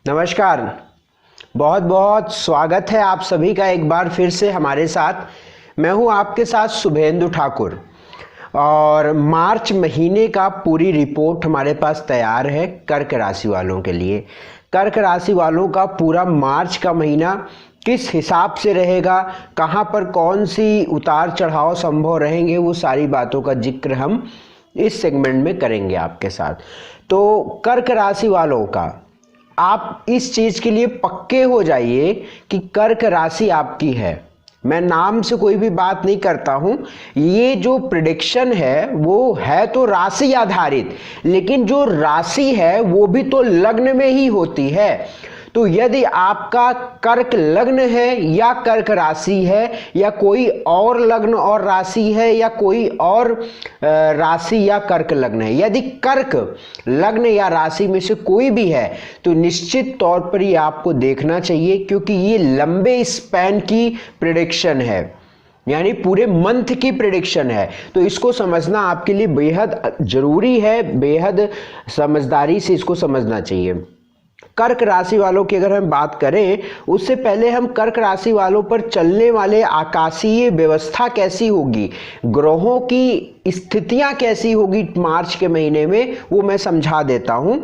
नमस्कार। बहुत बहुत स्वागत है आप सभी का एक बार फिर से हमारे साथ। मैं हूं आपके साथ शुभेंदु ठाकुर और मार्च महीने का पूरी रिपोर्ट हमारे पास तैयार है कर्क राशि वालों के लिए। कर्क राशि वालों का पूरा मार्च का महीना किस हिसाब से रहेगा, कहां पर कौन सी उतार चढ़ाव संभव रहेंगे, वो सारी बातों का जिक्र हम इस सेगमेंट में करेंगे आपके साथ। तो कर्क राशि वालों का आप इस चीज के लिए पक्के हो जाइए कि कर्क राशि आपकी है। मैं नाम से कोई भी बात नहीं करता हूं। ये जो प्रिडिक्शन है वो है तो राशि आधारित, लेकिन जो राशि है वो भी तो लग्न में ही होती है। तो यदि आपका कर्क लग्न है या कर्क राशि है या कोई और लग्न और राशि है या कोई और राशि या कर्क लग्न है, यदि कर्क लग्न या राशि में से कोई भी है तो निश्चित तौर पर ये आपको देखना चाहिए, क्योंकि ये लंबे स्पैन की प्रेडिक्शन है, यानी पूरे मंथ की प्रेडिक्शन है। तो इसको समझना आपके लिए बेहद जरूरी है, बेहद समझदारी से इसको समझना चाहिए। कर्क राशि वालों की अगर हम बात करें, उससे पहले हम कर्क राशि वालों पर चलने वाले आकाशीय व्यवस्था कैसी होगी, ग्रहों की स्थितियां कैसी होगी मार्च के महीने में, वो मैं समझा देता हूं।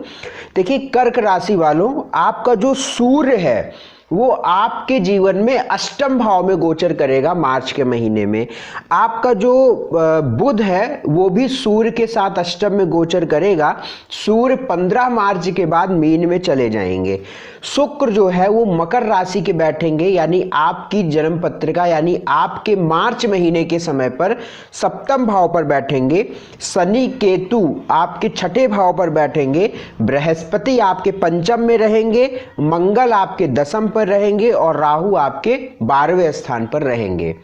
देखिए कर्क राशि वालों, आपका जो सूर्य है वो आपके जीवन में अष्टम भाव में गोचर करेगा मार्च के महीने में। आपका जो बुध है वो भी सूर्य के साथ अष्टम में गोचर करेगा। सूर्य 15 मार्च के बाद मीन में चले जाएंगे। शुक्र जो है वो मकर राशि के बैठेंगे, यानी आपकी जन्म पत्रिका यानी आपके मार्च महीने के समय पर सप्तम भाव पर बैठेंगे। शनि केतु आपके छठे भाव पर बैठेंगे। बृहस्पति आपके पंचम में रहेंगे। मंगल आपके दसम पर रहेंगे और राहु आपके 12वें स्थान पर रहेंगे।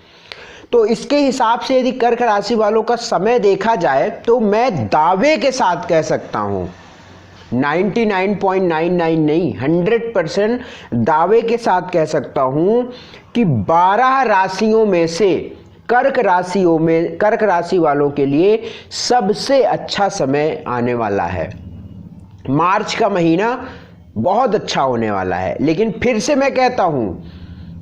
तो इसके हिसाब से यदि कर्क राशि वालों का समय देखा जाए तो मैं दावे के साथ कह सकता हूं, 99.99 नहीं 100% दावे के साथ कह सकता हूं कि 12 राशियों में से कर्क राशि वालों के लिए सबसे अच्छा समय आने वाला है। मार्च का महीना बहुत अच्छा होने वाला है। लेकिन फिर से मैं कहता हूं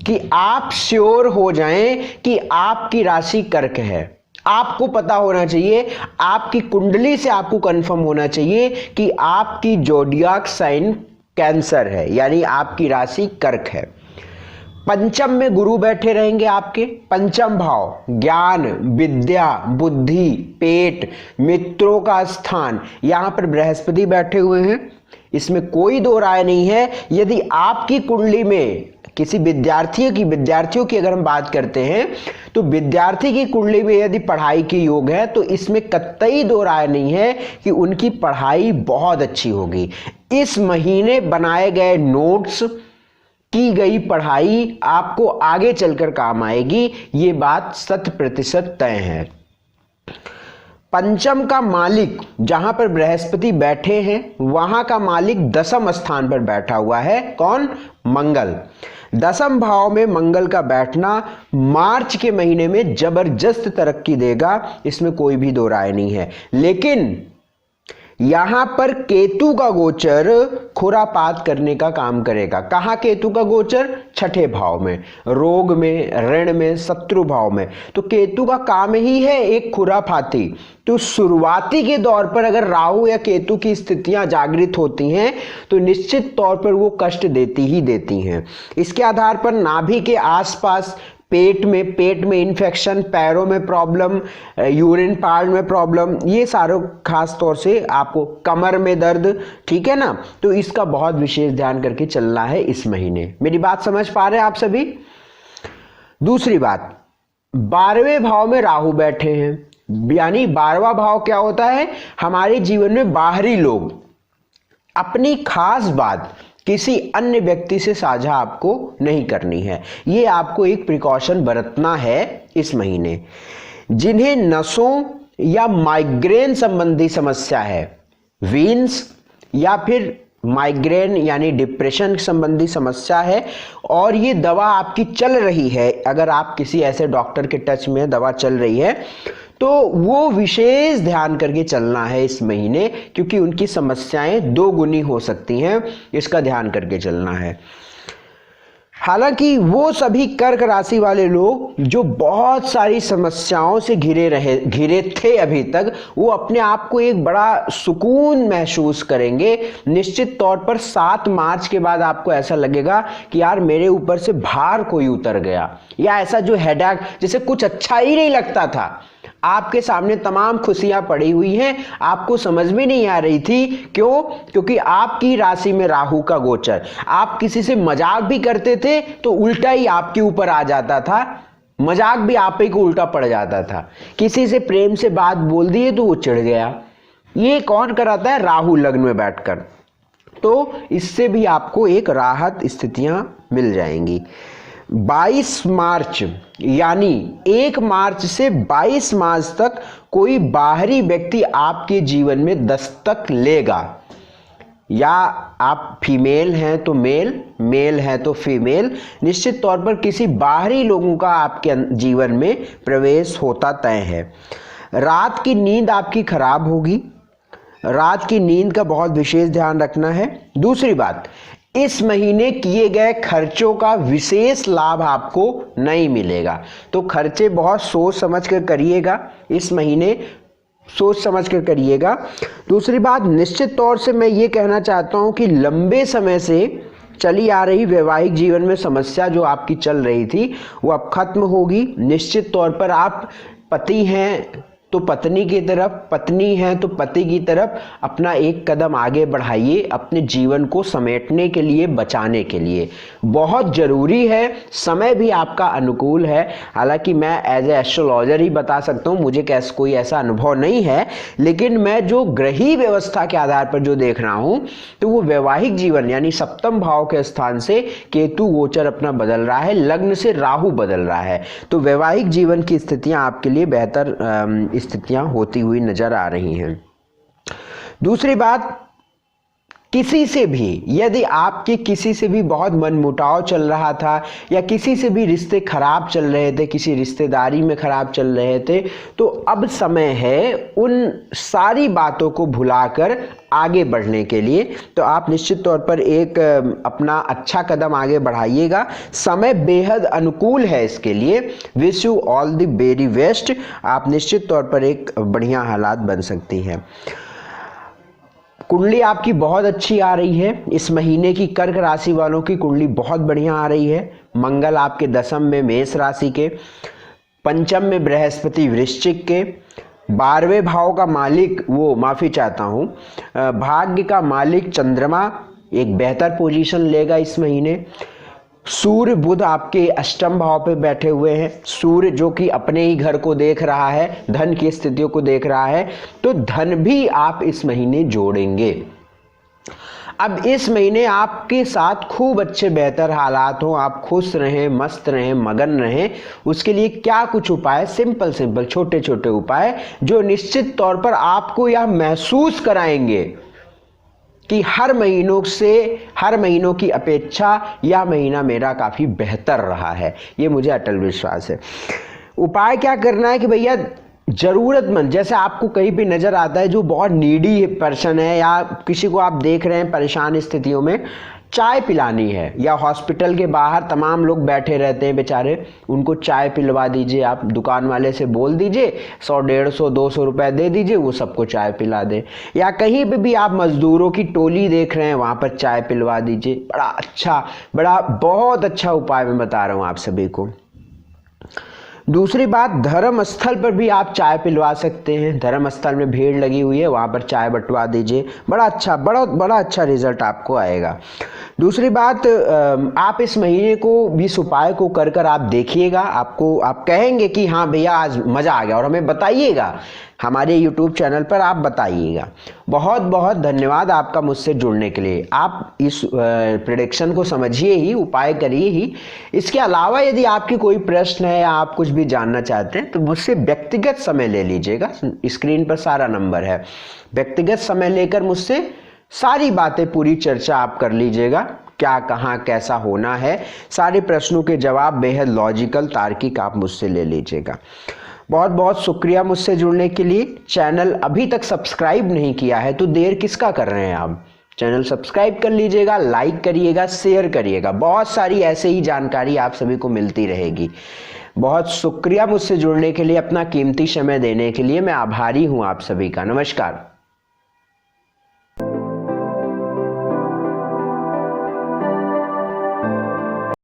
कि आप श्योर हो जाएं कि आपकी राशि कर्क है। आपको पता होना चाहिए, आपकी कुंडली से आपको कंफर्म होना चाहिए कि आपकी जोडियाक साइन कैंसर है, यानी आपकी राशि कर्क है। पंचम में गुरु बैठे रहेंगे आपके। पंचम भाव ज्ञान, विद्या, बुद्धि, पेट, मित्रों का स्थान, यहां पर बृहस्पति बैठे हुए हैं। इसमें कोई दो राय नहीं है। यदि आपकी कुंडली में किसी विद्यार्थियों की अगर हम बात करते हैं तो विद्यार्थी की कुंडली में यदि पढ़ाई की योग है तो इसमें कतई दो राय नहीं है कि उनकी पढ़ाई बहुत अच्छी होगी। इस महीने बनाए गए नोट्स, की गई पढ़ाई आपको आगे चलकर काम आएगी, ये बात 100% तय है। पंचम का मालिक जहां पर बृहस्पति बैठे हैं वहां का मालिक दसम स्थान पर बैठा हुआ है। कौन? मंगल। दसम भाव में मंगल का बैठना मार्च के महीने में जबरदस्त तरक्की देगा, इसमें कोई भी दो राय नहीं है। लेकिन यहां पर केतु का गोचर खुरापात करने का काम करेगा। कहां केतु का गोचर? छठे भाव में, रोग में, ऋण में, शत्रु भाव में। तो केतु का काम ही है एक खुरापाती। तो शुरुआती के दौर पर अगर राहु या केतु की स्थितियां जागृत होती हैं तो निश्चित तौर पर वो कष्ट देती ही देती हैं। इसके आधार पर नाभि के आसपास पेट में इन्फेक्शन, पैरों में प्रॉब्लम, यूरिन पार्ट में प्रॉब्लम, ये सारों खास तौर से आपको कमर में दर्द, ठीक है ना। तो इसका बहुत विशेष ध्यान करके चलना है इस महीने। मेरी बात समझ पा रहे हैं आप सभी? दूसरी बात, 12वें भाव में राहु बैठे हैं, यानी 12वां भाव क्या होता है? हमारे जीवन में बाहरी लोग अपनी खास बात किसी अन्य व्यक्ति से साझा आपको नहीं करनी है। ये आपको एक प्रिकॉशन बरतना है इस महीने। जिन्हें नसों या माइग्रेन संबंधी समस्या है, वीन्स या फिर माइग्रेन यानी डिप्रेशन संबंधी समस्या है और ये दवा आपकी चल रही है, अगर आप किसी ऐसे डॉक्टर के टच में दवा चल रही है तो वो विशेष ध्यान करके चलना है इस महीने, क्योंकि उनकी समस्याएं दो गुनी हो सकती हैं, इसका ध्यान करके चलना है। हालांकि वो सभी कर्क राशि वाले लोग जो बहुत सारी समस्याओं से घिरे थे अभी तक, वो अपने आप को एक बड़ा सुकून महसूस करेंगे। निश्चित तौर पर 7 मार्च के बाद आपको ऐसा लगेगा कि यार मेरे ऊपर से भार कोई उतर गया, या ऐसा जो हेडेक, जैसे कुछ अच्छा ही नहीं लगता था, आपके सामने तमाम खुशियां पड़ी हुई हैं, आपको समझ में नहीं आ रही थी। क्यों? क्योंकि आपकी राशि में राहु का गोचर, आप किसी से मजाक भी करते थे तो उल्टा ही आपके ऊपर आ जाता था, मजाक भी आप ही को उल्टा पड़ जाता था। किसी से प्रेम से बात बोल दिए तो वो चिढ़ गया। ये कौन कराता है? राहु लग्न में बैठकर। तो इससे भी आपको एक राहत स्थितियां मिल जाएंगी। 22 मार्च यानी 1 मार्च से 22 मार्च तक कोई बाहरी व्यक्ति आपके जीवन में दस्तक लेगा, या आप फीमेल हैं तो मेल, मेल है तो फीमेल, निश्चित तौर पर किसी बाहरी लोगों का आपके जीवन में प्रवेश होता तय है। रात की नींद आपकी खराब होगी, रात की नींद का बहुत विशेष ध्यान रखना है। दूसरी बात, इस महीने किए गए खर्चों का विशेष लाभ आपको नहीं मिलेगा, तो खर्चे बहुत सोच समझ कर करिएगा, इस महीने सोच समझ कर करिएगा। दूसरी बात, निश्चित तौर से मैं ये कहना चाहता हूं कि लंबे समय से चली आ रही वैवाहिक जीवन में समस्या जो आपकी चल रही थी वो अब खत्म होगी। निश्चित तौर पर आप पति हैं तो पत्नी की तरफ, पत्नी है तो पति की तरफ अपना एक कदम आगे बढ़ाइए, अपने जीवन को समेटने के लिए, बचाने के लिए। बहुत जरूरी है, समय भी आपका अनुकूल है। हालांकि मैं एज ए एस्ट्रोलॉजर ही बता सकता हूँ, मुझे कोई ऐसा अनुभव नहीं है, लेकिन मैं जो ग्रही व्यवस्था के आधार पर जो देख रहा हूँ, तो वो वैवाहिक जीवन यानी 7वें भाव के स्थान से केतु गोचर अपना बदल रहा है, लग्न से राहु बदल रहा है, तो वैवाहिक जीवन की स्थितियां आपके लिए बेहतर स्थितियां होती हुई नजर आ रही हैं। दूसरी बात, किसी से भी यदि आपके किसी से भी बहुत मनमुटाव चल रहा था, या किसी से भी रिश्ते खराब चल रहे थे, किसी रिश्तेदारी में खराब चल रहे थे, तो अब समय है उन सारी बातों को भुलाकर आगे बढ़ने के लिए। तो आप निश्चित तौर पर एक अपना अच्छा कदम आगे बढ़ाइएगा, समय बेहद अनुकूल है इसके लिए। Wish you all the very best. आप निश्चित तौर पर एक बढ़िया हालात बन सकती हैं। कुंडली आपकी बहुत अच्छी आ रही है इस महीने की, कर्क राशि वालों की कुंडली बहुत बढ़िया आ रही है। मंगल आपके 10वें में मेष राशि के, 5वें में बृहस्पति वृश्चिक के, 12वें भाव का मालिक भाग्य का मालिक चंद्रमा एक बेहतर पोजीशन लेगा इस महीने। सूर्य बुध आपके 8वें भाव पे बैठे हुए हैं, सूर्य जो कि अपने ही घर को देख रहा है, धन की स्थितियों को देख रहा है, तो धन भी आप इस महीने जोड़ेंगे। अब इस महीने आपके साथ खूब अच्छे बेहतर हालात हो, आप खुश रहें, मस्त रहें, मगन रहें, उसके लिए क्या कुछ उपाय, सिंपल छोटे छोटे उपाय जो निश्चित तौर पर आपको यह महसूस कराएंगे कि हर महीनों की अपेक्षा यह महीना मेरा काफी बेहतर रहा है, ये मुझे अटल विश्वास है। उपाय क्या करना है कि भैया जरूरतमंद, जैसे आपको कहीं भी नजर आता है जो बहुत नीडी पर्सन है, या किसी को आप देख रहे हैं परेशान स्थितियों में, चाय पिलानी है, या हॉस्पिटल के बाहर तमाम लोग बैठे रहते हैं बेचारे, उनको चाय पिलवा दीजिए। आप दुकान वाले से बोल दीजिए 100, 150, 200 रुपए दे दीजिए, वो सबको चाय पिला दे। या कहीं पे भी आप मजदूरों की टोली देख रहे हैं, वहां पर चाय पिलवा दीजिए। बहुत अच्छा उपाय मैं बता रहा हूं आप सभी को। दूसरी बात, धर्म स्थल पर भी आप चाय पिलवा सकते हैं, धर्म स्थल में भीड़ लगी हुई है, वहां पर चाय बंटवा दीजिए, बड़ा अच्छा रिजल्ट आपको आएगा। दूसरी बात, आप इस महीने को इस उपाय को कर आप देखिएगा, आप कहेंगे कि हाँ भैया आज मजा आ गया, और हमें बताइएगा, हमारे YouTube चैनल पर आप बताइएगा। बहुत बहुत धन्यवाद आपका मुझसे जुड़ने के लिए। आप इस प्रेडिक्शन को समझिए ही, उपाय करिए ही। इसके अलावा यदि आपकी कोई प्रश्न है या आप कुछ भी जानना चाहते हैं तो मुझसे व्यक्तिगत समय ले लीजिएगा, स्क्रीन पर सारा नंबर है। व्यक्तिगत समय लेकर मुझसे सारी बातें, पूरी चर्चा आप कर लीजिएगा, क्या कहाँ कैसा होना है, सारे प्रश्नों के जवाब बेहद लॉजिकल तार्किक आप मुझसे ले लीजिएगा। बहुत बहुत शुक्रिया मुझसे जुड़ने के लिए। चैनल अभी तक सब्सक्राइब नहीं किया है तो देर किसका कर रहे हैं आप? चैनल सब्सक्राइब कर लीजिएगा, लाइक करिएगा, शेयर करिएगा। बहुत सारी ऐसे ही जानकारी आप सभी को मिलती रहेगी। बहुत शुक्रिया मुझसे जुड़ने के लिए, अपना कीमती समय देने के लिए। मैं आभारी हूँ आप सभी का। नमस्कार।